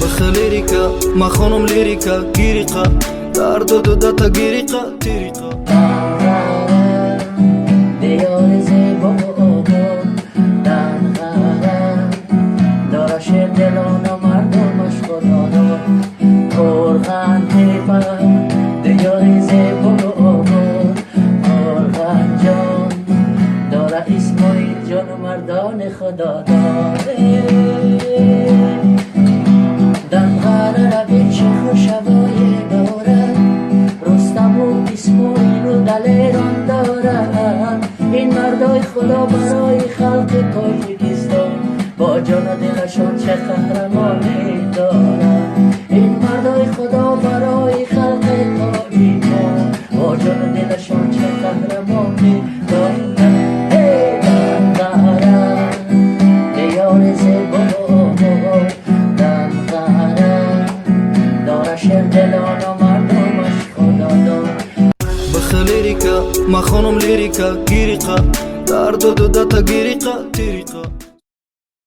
بخ لیریکا ما خانم لیریکا گیریقا در دو دتا گیریقا تیریقا دیار زیبا دنغره داره شیر دلان و مردمش خدا دار قرغن تیپا دیار زیبا قرغن جان داره اسماعیل جان و مردان خدا دار دنغره روی شیخ و شبای داره رستم و اسماعیل و دلیران دارن این مردای خدا برای خلق تاجیکستان با جان و دلشان چه قهرمانی دارن این مردای خدا برای خلق تاجیکستان با جان و دلشان چه قهرمانی دارن ای دنغره دیار زیبا دنغره داره شیر دلان و مردمش خدا دار بخ لیریکا ما خانم لیریکا گیریقا در دو دتا گیریقا تیریقا